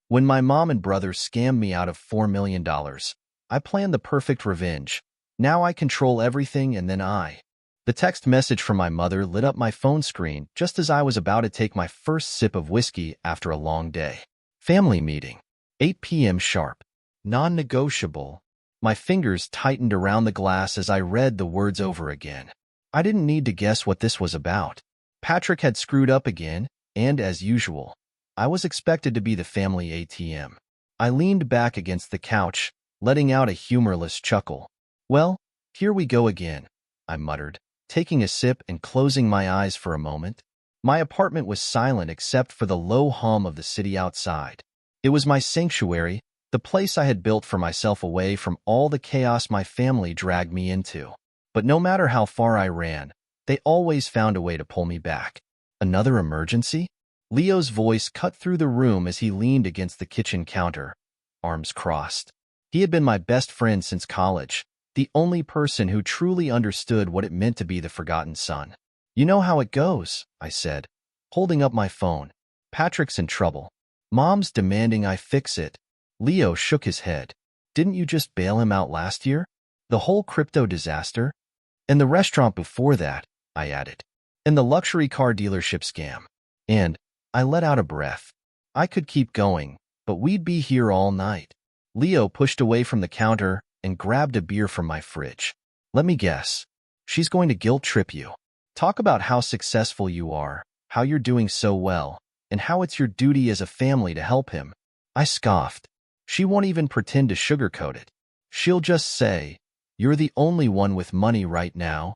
When my mom and brother scammed me out of $4 million, I planned the perfect revenge. Now I control everything and then I. The text message from my mother lit up my phone screen just as I was about to take my first sip of whiskey after a long day. Family meeting. 8 p.m. sharp. Non-negotiable. My fingers tightened around the glass as I read the words over again. I didn't need to guess what this was about. Patrick had screwed up again, and as usual, I was expected to be the family ATM. I leaned back against the couch, letting out a humorless chuckle. Well, here we go again, I muttered, taking a sip and closing my eyes for a moment. My apartment was silent except for the low hum of the city outside. It was my sanctuary, the place I had built for myself away from all the chaos my family dragged me into. But no matter how far I ran, they always found a way to pull me back. Another emergency? Leo's voice cut through the room as he leaned against the kitchen counter, arms crossed. He had been my best friend since college, the only person who truly understood what it meant to be the forgotten son. You know how it goes, I said, holding up my phone. Patrick's in trouble. Mom's demanding I fix it. Leo shook his head. Didn't you just bail him out last year? The whole crypto disaster? And the restaurant before that, I added. And the luxury car dealership scam. And I let out a breath. I could keep going, but we'd be here all night. Leo pushed away from the counter and grabbed a beer from my fridge. Let me guess. She's going to guilt trip you. Talk about how successful you are, how you're doing so well, and how it's your duty as a family to help him. I scoffed. She won't even pretend to sugarcoat it. She'll just say, "You're the only one with money right now,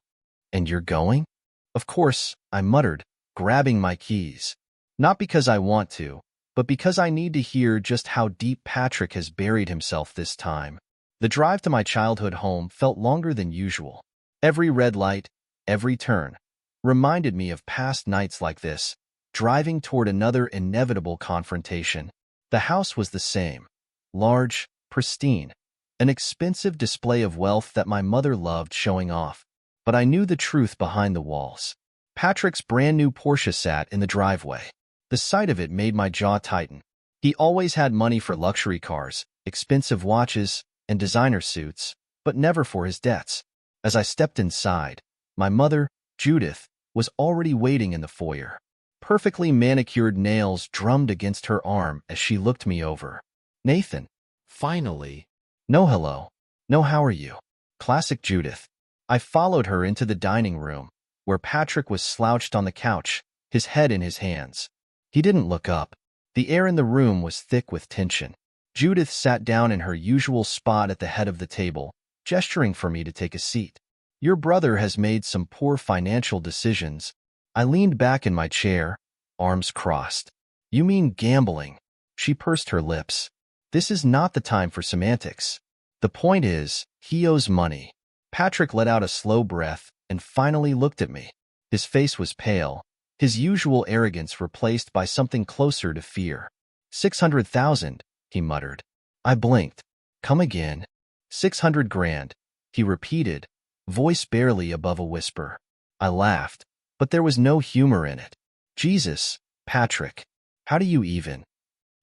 and you're going?" Of course, I muttered, grabbing my keys. Not because I want to, but because I need to hear just how deep Patrick has buried himself this time. The drive to my childhood home felt longer than usual. Every red light, every turn, reminded me of past nights like this, driving toward another inevitable confrontation. The house was the same, large, pristine, an expensive display of wealth that my mother loved showing off. But I knew the truth behind the walls. Patrick's brand new Porsche sat in the driveway. The sight of it made my jaw tighten. He always had money for luxury cars, expensive watches, and designer suits, but never for his debts. As I stepped inside, my mother, Judith, was already waiting in the foyer. Perfectly manicured nails drummed against her arm as she looked me over. Nathan. Finally. No hello. No how are you. Classic Judith. I followed her into the dining room, where Patrick was slouched on the couch, his head in his hands. He didn't look up. The air in the room was thick with tension. Judith sat down in her usual spot at the head of the table, gesturing for me to take a seat. Your brother has made some poor financial decisions. I leaned back in my chair, arms crossed. You mean gambling? She pursed her lips. This is not the time for semantics. The point is, he owes money. Patrick let out a slow breath and finally looked at me. His face was pale, his usual arrogance replaced by something closer to fear. 600,000, he muttered. I blinked. Come again. 600 grand, he repeated, voice barely above a whisper. I laughed, but there was no humor in it. Jesus, Patrick, how do you even?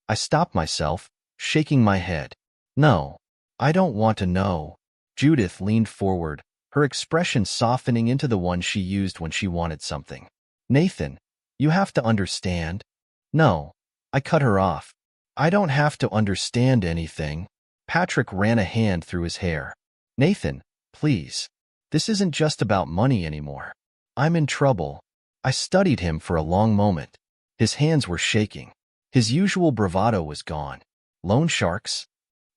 I stopped myself, shaking my head. No, I don't want to know. Judith leaned forward, her expression softening into the one she used when she wanted something. Nathan, you have to understand. No, I cut her off. I don't have to understand anything. Patrick ran a hand through his hair. Nathan, please. This isn't just about money anymore. I'm in trouble. I studied him for a long moment. His hands were shaking. His usual bravado was gone. Loan sharks?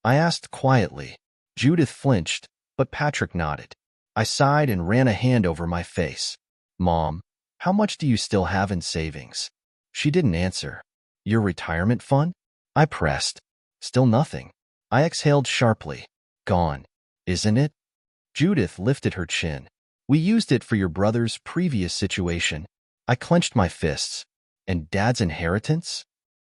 I asked quietly. Judith flinched, but Patrick nodded. I sighed and ran a hand over my face. Mom, how much do you still have in savings? She didn't answer. Your retirement fund? I pressed. Still nothing. I exhaled sharply. Gone, isn't it? Judith lifted her chin. We used it for your brother's previous situation. I clenched my fists. And Dad's inheritance?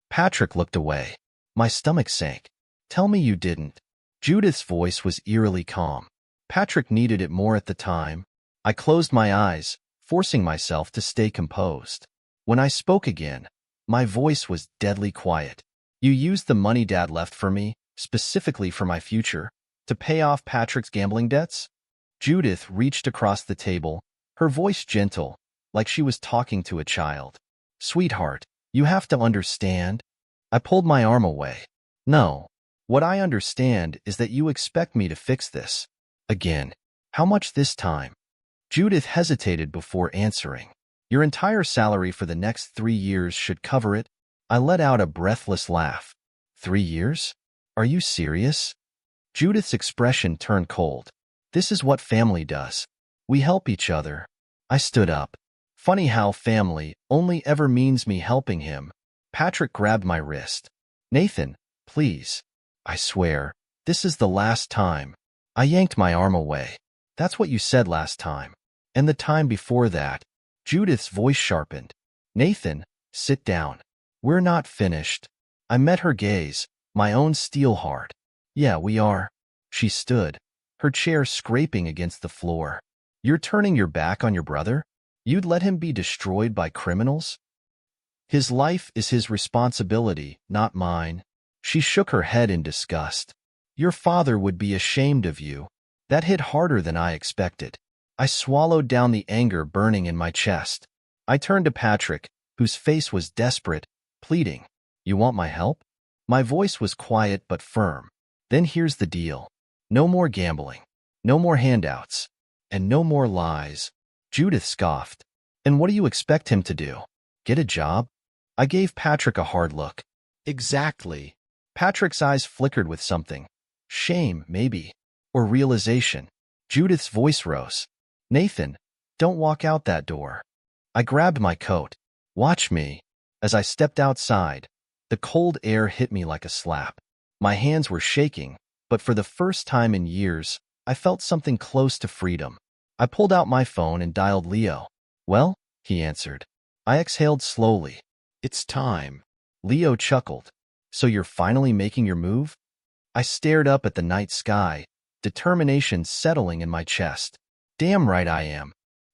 Patrick looked away. My stomach sank. Tell me you didn't. Judith's voice was eerily calm. Patrick needed it more at the time. I closed my eyes, forcing myself to stay composed. When I spoke again, my voice was deadly quiet. You used the money Dad left for me, specifically for my future, to pay off Patrick's gambling debts? Judith reached across the table, her voice gentle, like she was talking to a child. Sweetheart, you have to understand. I pulled my arm away. No. What I understand is that you expect me to fix this. Again. How much this time? Judith hesitated before answering. Your entire salary for the next 3 years should cover it. I let out a breathless laugh. 3 years? Are you serious? Judith's expression turned cold. This is what family does. We help each other. I stood up. Funny how family only ever means me helping him. Patrick grabbed my wrist. Nathan, please. I swear, this is the last time. I yanked my arm away. That's what you said last time. And the time before that. Judith's voice sharpened. Nathan, sit down. We're not finished. I met her gaze, my own steel hard. Yeah, we are. She stood, her chair scraping against the floor. You're turning your back on your brother? You'd let him be destroyed by criminals? His life is his responsibility, not mine. She shook her head in disgust. Your father would be ashamed of you. That hit harder than I expected. I swallowed down the anger burning in my chest. I turned to Patrick, whose face was desperate, pleading. You want my help? My voice was quiet but firm. Then here's the deal. No more gambling. No more handouts. And no more lies. Judith scoffed. And what do you expect him to do? Get a job? I gave Patrick a hard look. Exactly. Patrick's eyes flickered with something. Shame, maybe. Or realization. Judith's voice rose. Nathan, don't walk out that door. I grabbed my coat. Watch me. As I stepped outside, the cold air hit me like a slap. My hands were shaking, but for the first time in years, I felt something close to freedom. I pulled out my phone and dialed Leo. Well, he answered. I exhaled slowly. It's time. Leo chuckled. So you're finally making your move? I stared up at the night sky, determination settling in my chest. Damn right I am.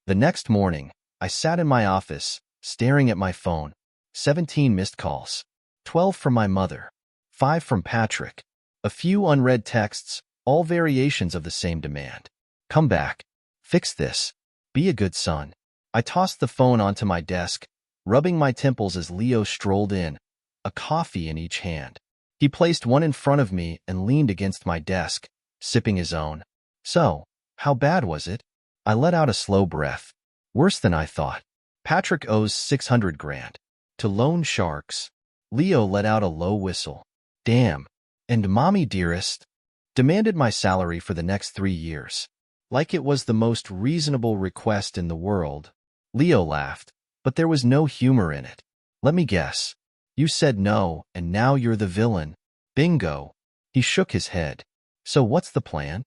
The next morning, I sat in my office, staring at my phone. 17 missed calls. 12 from my mother. 5 from Patrick. A few unread texts, all variations of the same demand. Come back. Fix this. Be a good son. I tossed the phone onto my desk, rubbing my temples as Leo strolled in, a coffee in each hand. He placed one in front of me and leaned against my desk, sipping his own. So, how bad was it? I let out a slow breath. Worse than I thought. Patrick owes 600 grand. To loan sharks. Leo let out a low whistle. Damn. And mommy dearest demanded my salary for the next 3 years. Like it was the most reasonable request in the world. Leo laughed, but there was no humor in it. Let me guess. You said no, and now you're the villain. Bingo. He shook his head. So what's the plan?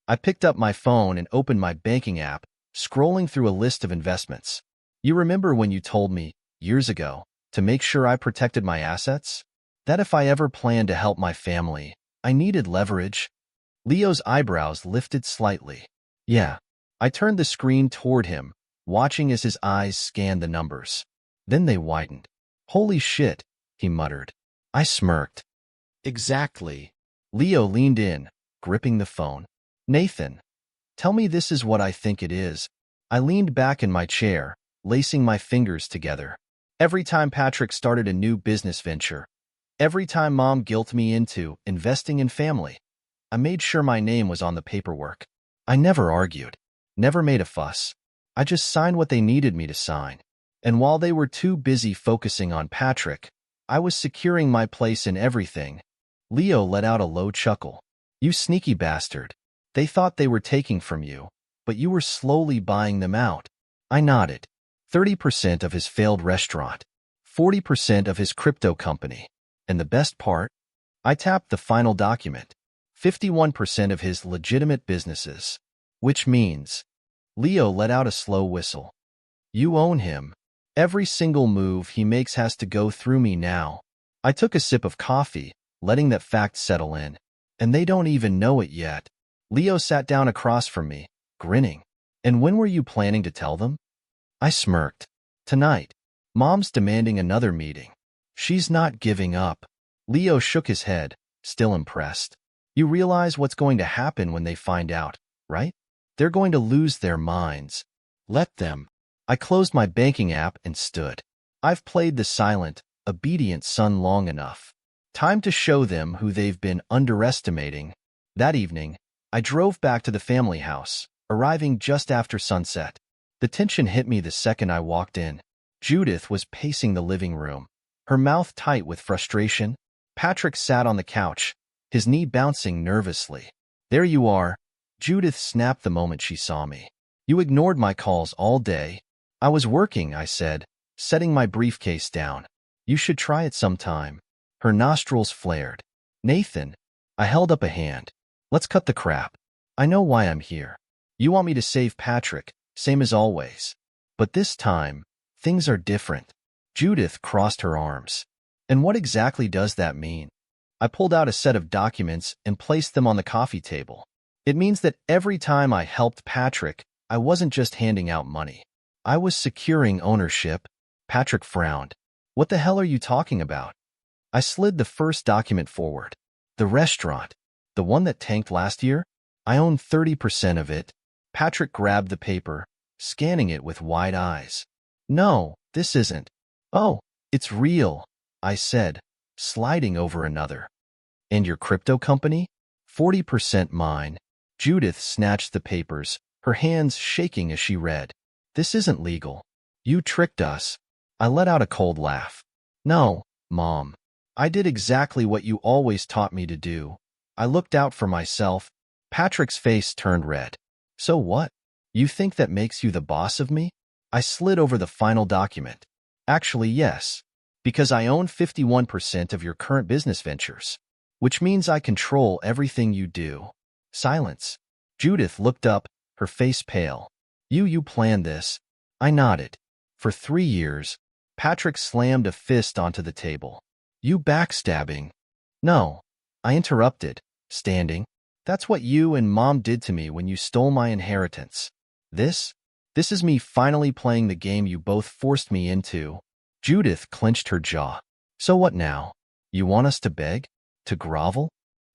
I picked up my phone and opened my banking app, scrolling through a list of investments. You remember when you told me, years ago, to make sure I protected my assets? That if I ever planned to help my family, I needed leverage? Leo's eyebrows lifted slightly. Yeah. I turned the screen toward him, watching as his eyes scanned the numbers. Then they widened. Holy shit, he muttered. I smirked. Exactly. Leo leaned in, gripping the phone. Nathan, tell me this is what I think it is. I leaned back in my chair, lacing my fingers together. Every time Patrick started a new business venture, every time Mom guilted me into investing in family, I made sure my name was on the paperwork. I never argued, never made a fuss. I just signed what they needed me to sign. And while they were too busy focusing on Patrick, I was securing my place in everything. Leo let out a low chuckle. You sneaky bastard. They thought they were taking from you, but you were slowly buying them out. I nodded. 30% of his failed restaurant, 40% of his crypto company. And the best part? I tapped the final document. 51% of his legitimate businesses. Which means, Leo let out a slow whistle. You own him. Every single move he makes has to go through me now. I took a sip of coffee, letting that fact settle in. And they don't even know it yet. Leo sat down across from me, grinning. And when were you planning to tell them? I smirked. Tonight. Mom's demanding another meeting. She's not giving up. Leo shook his head, still impressed. You realize what's going to happen when they find out, right? They're going to lose their minds. Let them. I closed my banking app and stood. I've played the silent, obedient son long enough. Time to show them who they've been underestimating. That evening, I drove back to the family house, arriving just after sunset. The tension hit me the second I walked in. Judith was pacing the living room, her mouth tight with frustration. Patrick sat on the couch, his knee bouncing nervously. There you are, Judith snapped the moment she saw me. You ignored my calls all day. I was working, I said, setting my briefcase down. You should try it sometime. Her nostrils flared. Nathan, I held up a hand. Let's cut the crap. I know why I'm here. You want me to save Patrick, same as always. But this time, things are different. Judith crossed her arms. And what exactly does that mean? I pulled out a set of documents and placed them on the coffee table. It means that every time I helped Patrick, I wasn't just handing out money. I was securing ownership. Patrick frowned. What the hell are you talking about? I slid the first document forward. The restaurant. The one that tanked last year? I own 30% of it. Patrick grabbed the paper, scanning it with wide eyes. No, this isn't. Oh, it's real, I said, sliding over another. And your crypto company? 40% mine. Judith snatched the papers, her hands shaking as she read. This isn't legal. You tricked us. I let out a cold laugh. No, Mom. I did exactly what you always taught me to do. I looked out for myself. Patrick's face turned red. So what? You think that makes you the boss of me? I slid over the final document. Actually, yes. Because I own 51% of your current business ventures. Which means I control everything you do. Silence. Judith looked up, her face pale. You planned this. I nodded. For 3 years. Patrick slammed a fist onto the table. You backstabbing. No. I interrupted, standing. That's what you and Mom did to me when you stole my inheritance. This is me finally playing the game you both forced me into. Judith clenched her jaw. So what now? You want us to beg? To grovel?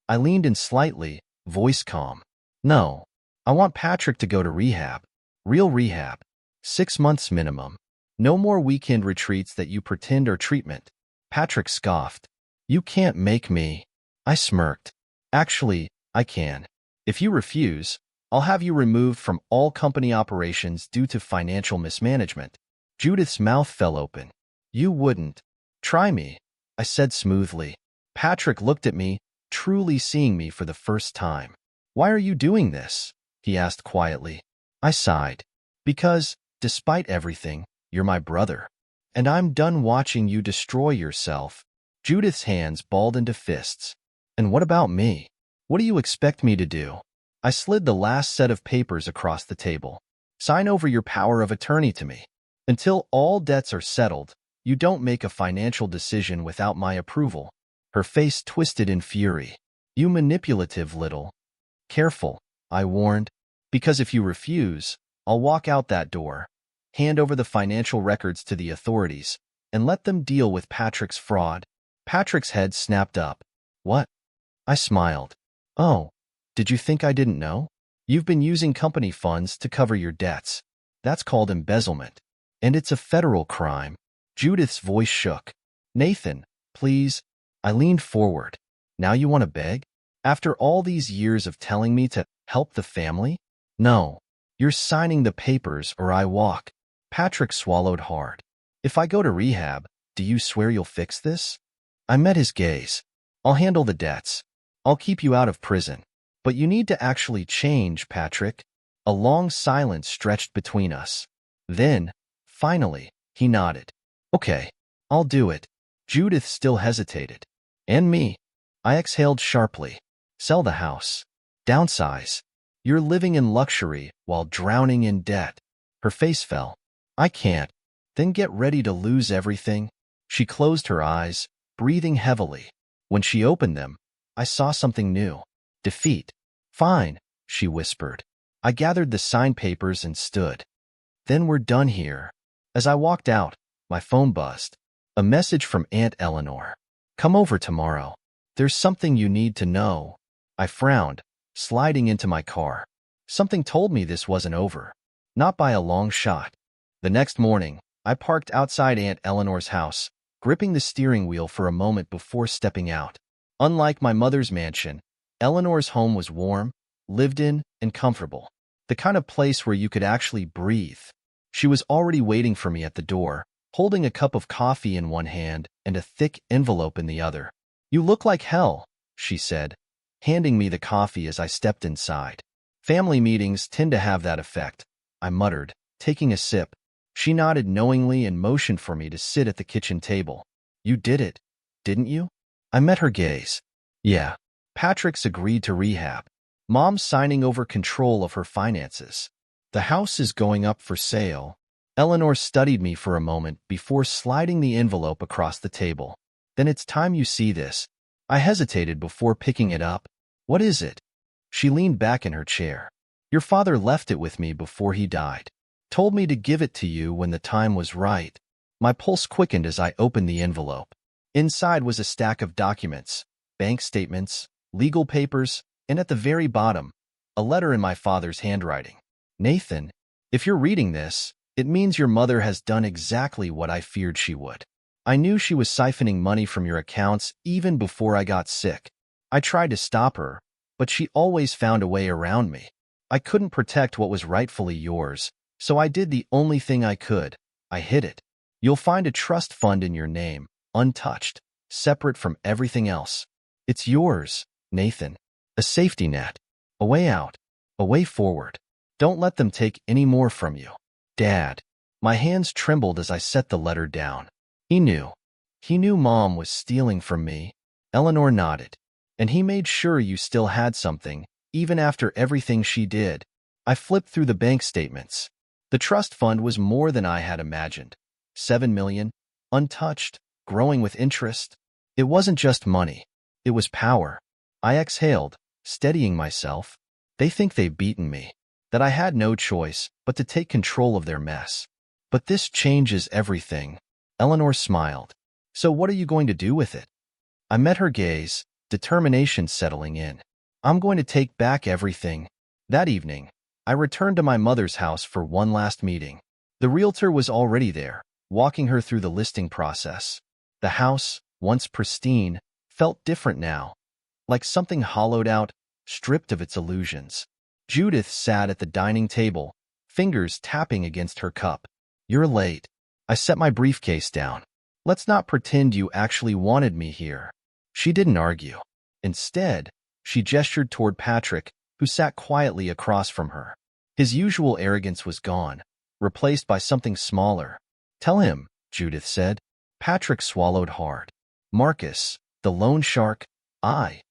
I leaned in slightly, voice calm. No. I want Patrick to go to rehab. Real rehab. 6 months minimum. No more weekend retreats that you pretend are treatment. Patrick scoffed. You can't make me. I smirked. Actually, I can. If you refuse, I'll have you removed from all company operations due to financial mismanagement. Judith's mouth fell open. You wouldn't. Try me, I said smoothly. Patrick looked at me, truly seeing me for the first time. Why are you doing this? He asked quietly. I sighed. Because, despite everything, you're my brother. And I'm done watching you destroy yourself. Judith's hands balled into fists. And what about me? What do you expect me to do? I slid the last set of papers across the table. Sign over your power of attorney to me. Until all debts are settled, you don't make a financial decision without my approval. Her face twisted in fury. You manipulative little. Careful, I warned. Because if you refuse, I'll walk out that door, hand over the financial records to the authorities, and let them deal with Patrick's fraud. Patrick's head snapped up. What? I smiled. Oh, did you think I didn't know? You've been using company funds to cover your debts. That's called embezzlement. And it's a federal crime. Judith's voice shook. Nathan, please. I leaned forward. Now you want to beg? After all these years of telling me to help the family? No. You're signing the papers or I walk. Patrick swallowed hard. If I go to rehab, do you swear you'll fix this? I met his gaze. I'll handle the debts. I'll keep you out of prison. But you need to actually change, Patrick. A long silence stretched between us. Then, finally, he nodded. Okay, I'll do it. Judith still hesitated. And me. I exhaled sharply. Sell the house. Downsize. You're living in luxury while drowning in debt. Her face fell. I can't. Then get ready to lose everything. She closed her eyes, breathing heavily. When she opened them, I saw something new. Defeat. Fine, she whispered. I gathered the signed papers and stood. Then we're done here. As I walked out, my phone buzzed. A message from Aunt Eleanor. Come over tomorrow. There's something you need to know. I frowned, sliding into my car. Something told me this wasn't over. Not by a long shot. The next morning, I parked outside Aunt Eleanor's house, gripping the steering wheel for a moment before stepping out. Unlike my mother's mansion, Eleanor's home was warm, lived in, and comfortable. The kind of place where you could actually breathe. She was already waiting for me at the door, holding a cup of coffee in one hand and a thick envelope in the other. "You look like hell," she said, handing me the coffee as I stepped inside. "Family meetings tend to have that effect," I muttered, taking a sip. She nodded knowingly and motioned for me to sit at the kitchen table. "You did it, didn't you?" I met her gaze. "Yeah. Patrick's agreed to rehab. Mom's signing over control of her finances. The house is going up for sale." Eleanor studied me for a moment before sliding the envelope across the table. "Then it's time you see this." I hesitated before picking it up. "What is it?" She leaned back in her chair. "Your father left it with me before he died. Told me to give it to you when the time was right." My pulse quickened as I opened the envelope. Inside was a stack of documents, bank statements, legal papers, and at the very bottom, a letter in my father's handwriting. "Nathan, if you're reading this, it means your mother has done exactly what I feared she would. I knew she was siphoning money from your accounts even before I got sick. I tried to stop her, but she always found a way around me. I couldn't protect what was rightfully yours, so I did the only thing I could. I hid it. You'll find a trust fund in your name, untouched, separate from everything else. It's yours, Nathan. A safety net. A way out. A way forward. Don't let them take any more from you. Dad." My hands trembled as I set the letter down. He knew. He knew Mom was stealing from me. Eleanor nodded. "And he made sure you still had something, even after everything she did." I flipped through the bank statements. The trust fund was more than I had imagined. 7 million, untouched, growing with interest. It wasn't just money. It was power. I exhaled, steadying myself. They think they've beaten me, that I had no choice but to take control of their mess. But this changes everything. Eleanor smiled. "So what are you going to do with it?" I met her gaze, determination settling in. "I'm going to take back everything." That evening, I returned to my mother's house for one last meeting. The realtor was already there, walking her through the listing process. The house, once pristine, felt different now, like something hollowed out, stripped of its illusions. Judith sat at the dining table, fingers tapping against her cup. "You're late." I set my briefcase down. "Let's not pretend you actually wanted me here." She didn't argue. Instead, she gestured toward Patrick, who sat quietly across from her. His usual arrogance was gone, replaced by something smaller. "Tell him," Judith said. Patrick swallowed hard. "Marcus, the loan shark, I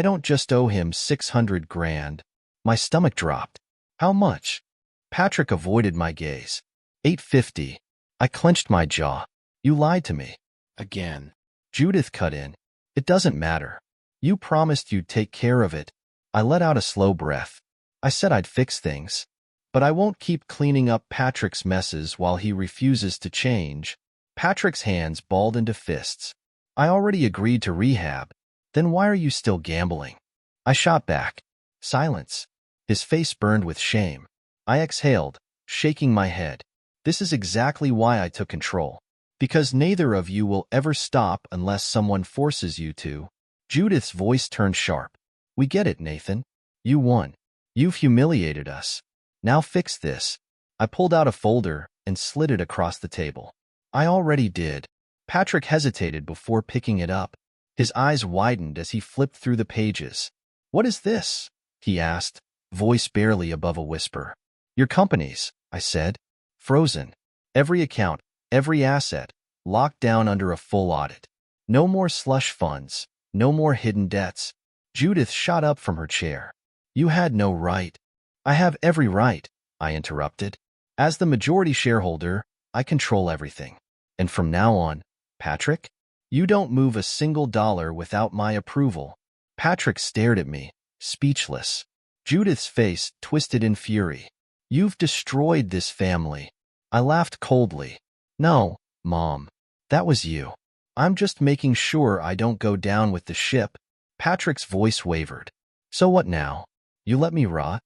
don't just owe him 600 grand. My stomach dropped. "How much?" Patrick avoided my gaze. 850. I clenched my jaw. "You lied to me." "Again." Judith cut in. "It doesn't matter. You promised you'd take care of it." I let out a slow breath. "I said I'd fix things. But I won't keep cleaning up Patrick's messes while he refuses to change." Patrick's hands balled into fists. "I already agreed to rehab. Then why are you still gambling?" I shot back. Silence. His face burned with shame. I exhaled, shaking my head. "This is exactly why I took control. Because neither of you will ever stop unless someone forces you to." Judith's voice turned sharp. "We get it, Nathan. You won. You've humiliated us. Now fix this." I pulled out a folder and slid it across the table. "I already did." Patrick hesitated before picking it up. His eyes widened as he flipped through the pages. "What is this?" he asked, voice barely above a whisper. "Your company's," I said. "Frozen. Every account, every asset, locked down under a full audit. No more slush funds, no more hidden debts." Judith shot up from her chair. "You had no right." "I have every right," I interrupted. "As the majority shareholder, I control everything. And from now on, Patrick, you don't move a single dollar without my approval." Patrick stared at me, speechless. Judith's face twisted in fury. "You've destroyed this family." I laughed coldly. "No, Mom. That was you. I'm just making sure I don't go down with the ship. Patrick's voice wavered. So what now? You let me rot?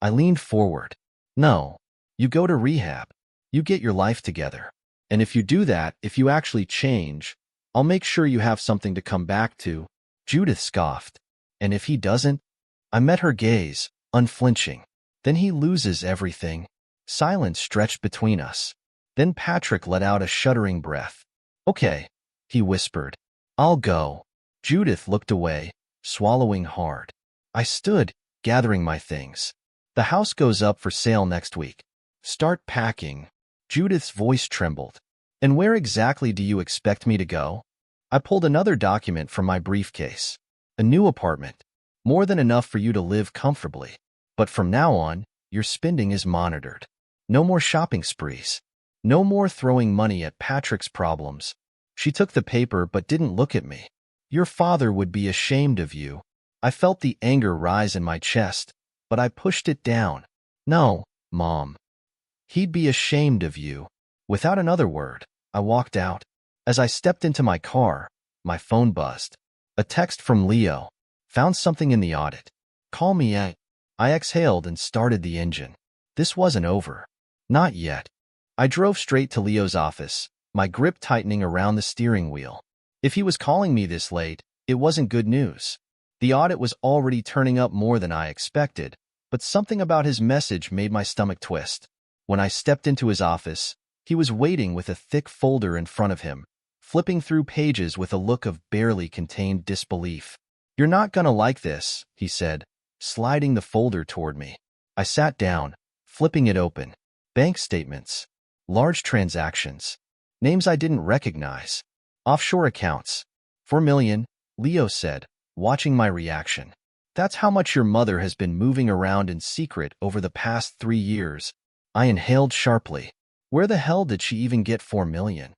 I leaned forward. No. You go to rehab. You get your life together. And if you do that, if you actually change, I'll make sure you have something to come back to. Judith scoffed. And if he doesn't? I met her gaze, unflinching. Then he loses everything. Silence stretched between us. Then Patrick let out a shuddering breath. Okay, he whispered. I'll go. Judith looked away, swallowing hard. I stood, gathering my things. The house goes up for sale next week. Start packing. Judith's voice trembled. And where exactly do you expect me to go? I pulled another document from my briefcase. A new apartment. More than enough for you to live comfortably. But from now on, your spending is monitored. No more shopping sprees. No more throwing money at Patrick's problems. She took the paper but didn't look at me. Your father would be ashamed of you. I felt the anger rise in my chest, but I pushed it down. No, Mom. He'd be ashamed of you. Without another word, I walked out. As I stepped into my car, my phone buzzed. A text from Leo. Found something in the audit. Call me at. I exhaled and started the engine. This wasn't over. Not yet. I drove straight to Leo's office, my grip tightening around the steering wheel. If he was calling me this late, it wasn't good news. The audit was already turning up more than I expected, but something about his message made my stomach twist. When I stepped into his office, he was waiting with a thick folder in front of him, flipping through pages with a look of barely contained disbelief. You're not gonna like this, he said, sliding the folder toward me. I sat down, flipping it open. Bank statements. Large transactions. Names I didn't recognize. Offshore accounts. 4 million, Leo said, watching my reaction. That's how much your mother has been moving around in secret over the past 3 years. I inhaled sharply. Where the hell did she even get 4 million?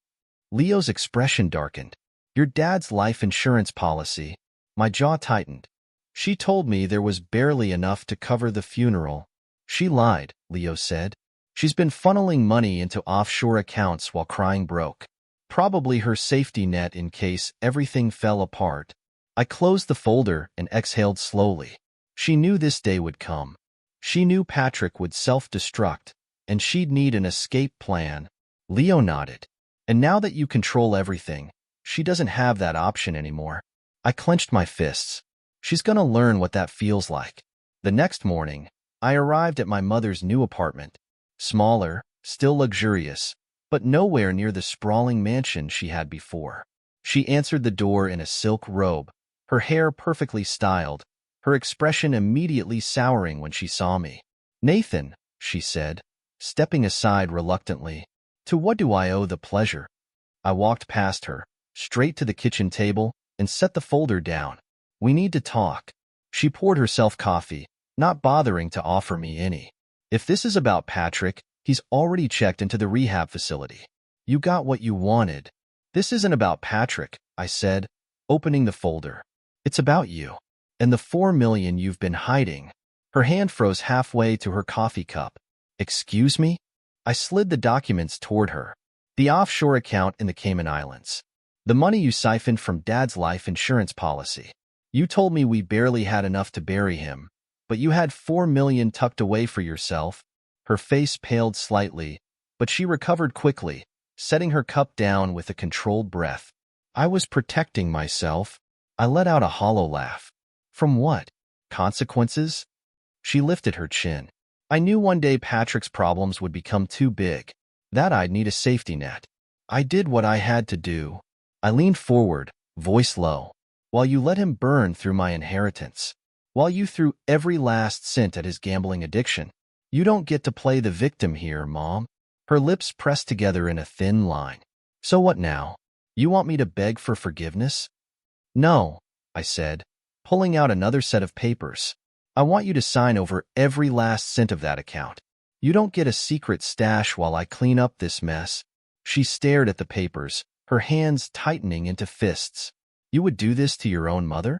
Leo's expression darkened. Your dad's life insurance policy. My jaw tightened. She told me there was barely enough to cover the funeral. She lied, Leo said. She's been funneling money into offshore accounts while crying broke. Probably her safety net in case everything fell apart. I closed the folder and exhaled slowly. She knew this day would come. She knew Patrick would self-destruct, and she'd need an escape plan. Leo nodded. And now that you control everything, she doesn't have that option anymore. I clenched my fists. She's gonna learn what that feels like. The next morning, I arrived at my mother's new apartment. Smaller, still luxurious, but nowhere near the sprawling mansion she had before. She answered the door in a silk robe, her hair perfectly styled, her expression immediately souring when she saw me. Nathan, she said, stepping aside reluctantly. To what do I owe the pleasure? I walked past her, straight to the kitchen table, and set the folder down. We need to talk. She poured herself coffee, not bothering to offer me any. If this is about Patrick, he's already checked into the rehab facility. You got what you wanted. This isn't about Patrick, I said, opening the folder. It's about you. And the 4 million you've been hiding. Her hand froze halfway to her coffee cup. Excuse me? I slid the documents toward her. The offshore account in the Cayman Islands. The money you siphoned from Dad's life insurance policy. You told me we barely had enough to bury him, but you had 4 million tucked away for yourself. Her face paled slightly, but she recovered quickly, setting her cup down with a controlled breath. I was protecting myself. I let out a hollow laugh. From what? Consequences? She lifted her chin. I knew one day Patrick's problems would become too big, that I'd need a safety net. I did what I had to do. I leaned forward, voice low. While you let him burn through my inheritance. While you threw every last cent at his gambling addiction. You don't get to play the victim here, Mom. Her lips pressed together in a thin line. So what now? You want me to beg for forgiveness? No, I said, pulling out another set of papers. I want you to sign over every last cent of that account. You don't get a secret stash while I clean up this mess. She stared at the papers, her hands tightening into fists. You would do this to your own mother?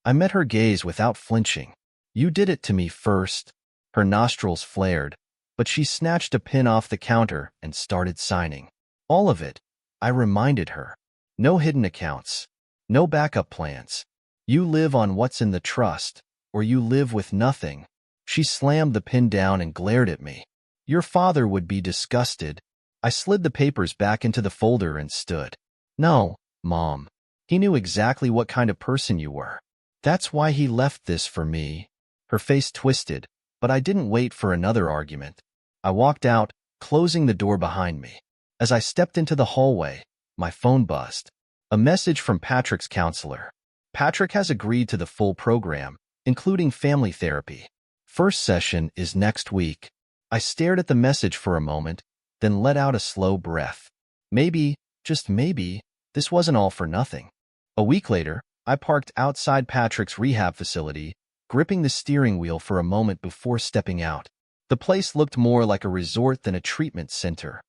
I met her gaze without flinching. You did it to me first. Her nostrils flared, but she snatched a pen off the counter and started signing. All of it, I reminded her. No hidden accounts. No backup plans. You live on what's in the trust, or you live with nothing. She slammed the pen down and glared at me. Your father would be disgusted. I slid the papers back into the folder and stood. No, Mom. He knew exactly what kind of person you were. That's why he left this for me. Her face twisted, but I didn't wait for another argument. I walked out, closing the door behind me. As I stepped into the hallway, my phone buzzed. A message from Patrick's counselor. Patrick has agreed to the full program, including family therapy. First session is next week. I stared at the message for a moment, then let out a slow breath. Maybe, just maybe, this wasn't all for nothing. A week later, I parked outside Patrick's rehab facility, gripping the steering wheel for a moment before stepping out. The place looked more like a resort than a treatment center.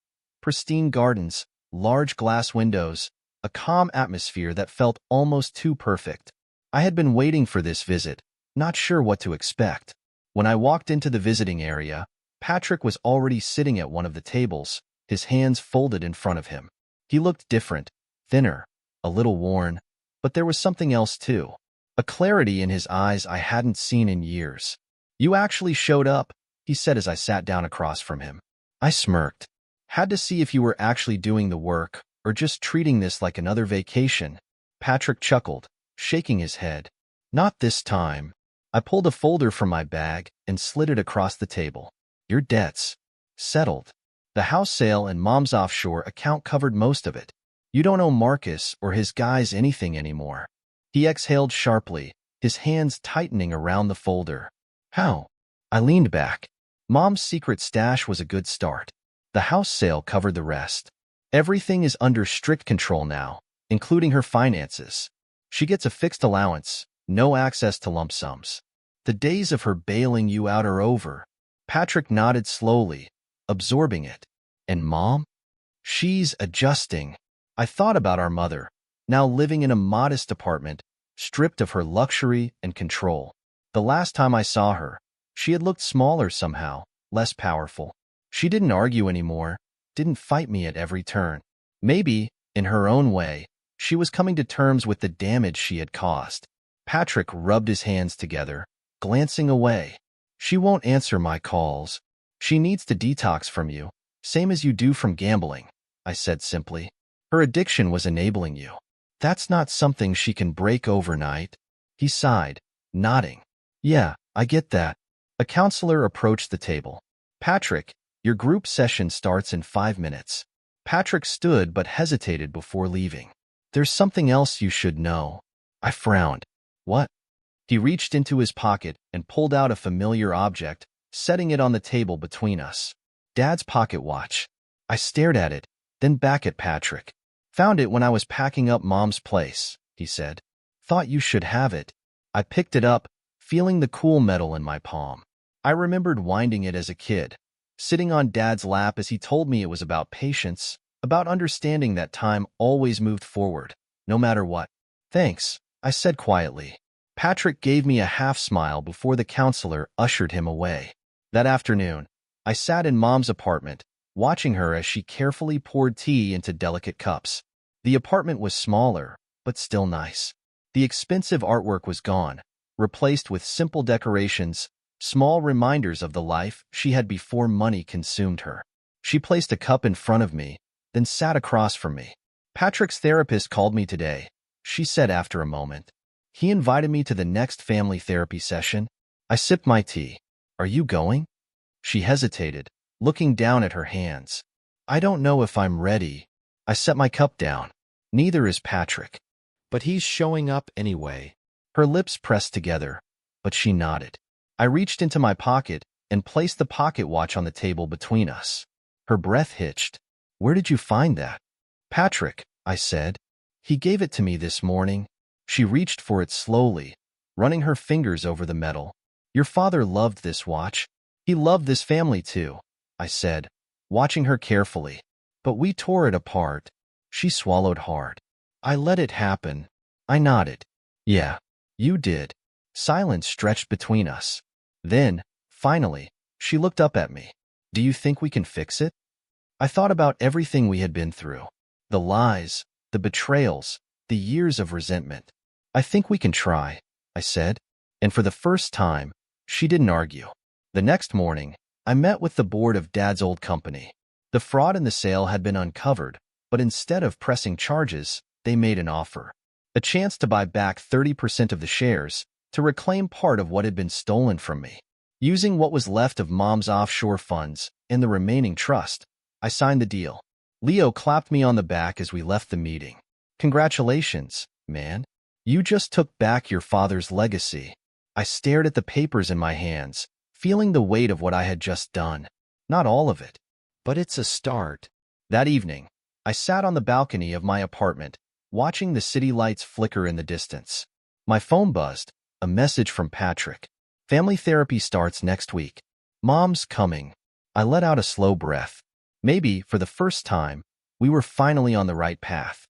Pristine gardens, large glass windows, a calm atmosphere that felt almost too perfect. I had been waiting for this visit, not sure what to expect. When I walked into the visiting area, Patrick was already sitting at one of the tables, his hands folded in front of him. He looked different, thinner, a little worn, but there was something else too. A clarity in his eyes I hadn't seen in years. You actually showed up, he said as I sat down across from him. I smirked. Had to see if you were actually doing the work, or just treating this like another vacation. Patrick chuckled, shaking his head. Not this time. I pulled a folder from my bag and slid it across the table. Your debts. Settled. The house sale and Mom's offshore account covered most of it. You don't owe Marcus or his guys anything anymore. He exhaled sharply, his hands tightening around the folder. How? I leaned back. Mom's secret stash was a good start. The house sale covered the rest. Everything is under strict control now, including her finances. She gets a fixed allowance, no access to lump sums. The days of her bailing you out are over. Patrick nodded slowly, absorbing it. And Mom? She's adjusting. I thought about our mother, now living in a modest apartment, stripped of her luxury and control. The last time I saw her, she had looked smaller somehow, less powerful. She didn't argue anymore, didn't fight me at every turn. Maybe, in her own way, she was coming to terms with the damage she had caused. Patrick rubbed his hands together, glancing away. She won't answer my calls. She needs to detox from you, same as you do from gambling, I said simply. Her addiction was enabling you. That's not something she can break overnight. He sighed, nodding. Yeah, I get that. A counselor approached the table. Patrick, your group session starts in 5 minutes. Patrick stood but hesitated before leaving. There's something else you should know. I frowned. What? He reached into his pocket and pulled out a familiar object, setting it on the table between us. Dad's pocket watch. I stared at it, then back at Patrick. Found it when I was packing up Mom's place, he said. Thought you should have it. I picked it up, feeling the cool metal in my palm. I remembered winding it as a kid, sitting on Dad's lap as he told me it was about patience, about understanding that time always moved forward, no matter what. Thanks, I said quietly. Patrick gave me a half-smile before the counselor ushered him away. That afternoon, I sat in Mom's apartment, watching her as she carefully poured tea into delicate cups. The apartment was smaller, but still nice. The expensive artwork was gone, replaced with simple decorations, small reminders of the life she had before money consumed her. She placed a cup in front of me, then sat across from me. Patrick's therapist called me today, she said after a moment. He invited me to the next family therapy session. I sipped my tea. Are you going? She hesitated, looking down at her hands. I don't know if I'm ready. I set my cup down. Neither is Patrick. But he's showing up anyway. Her lips pressed together, but she nodded. I reached into my pocket and placed the pocket watch on the table between us. Her breath hitched. Where did you find that? Patrick, I said. He gave it to me this morning. She reached for it slowly, running her fingers over the metal. Your father loved this watch. He loved this family too, I said, watching her carefully. But we tore it apart. She swallowed hard. I let it happen. I nodded. Yeah, you did. Silence stretched between us. Then, finally, she looked up at me. Do you think we can fix it? I thought about everything we had been through. The lies, the betrayals, the years of resentment. I think we can try, I said. And for the first time, she didn't argue. The next morning, I met with the board of Dad's old company. The fraud in the sale had been uncovered, but instead of pressing charges, they made an offer. A chance to buy back 30% of the shares, to reclaim part of what had been stolen from me. Using what was left of Mom's offshore funds and the remaining trust, I signed the deal. Leo clapped me on the back as we left the meeting. Congratulations, man. You just took back your father's legacy. I stared at the papers in my hands, feeling the weight of what I had just done. Not all of it, but it's a start. That evening, I sat on the balcony of my apartment, watching the city lights flicker in the distance. My phone buzzed, a message from Patrick. Family therapy starts next week. Mom's coming. I let out a slow breath. Maybe, for the first time, we were finally on the right path.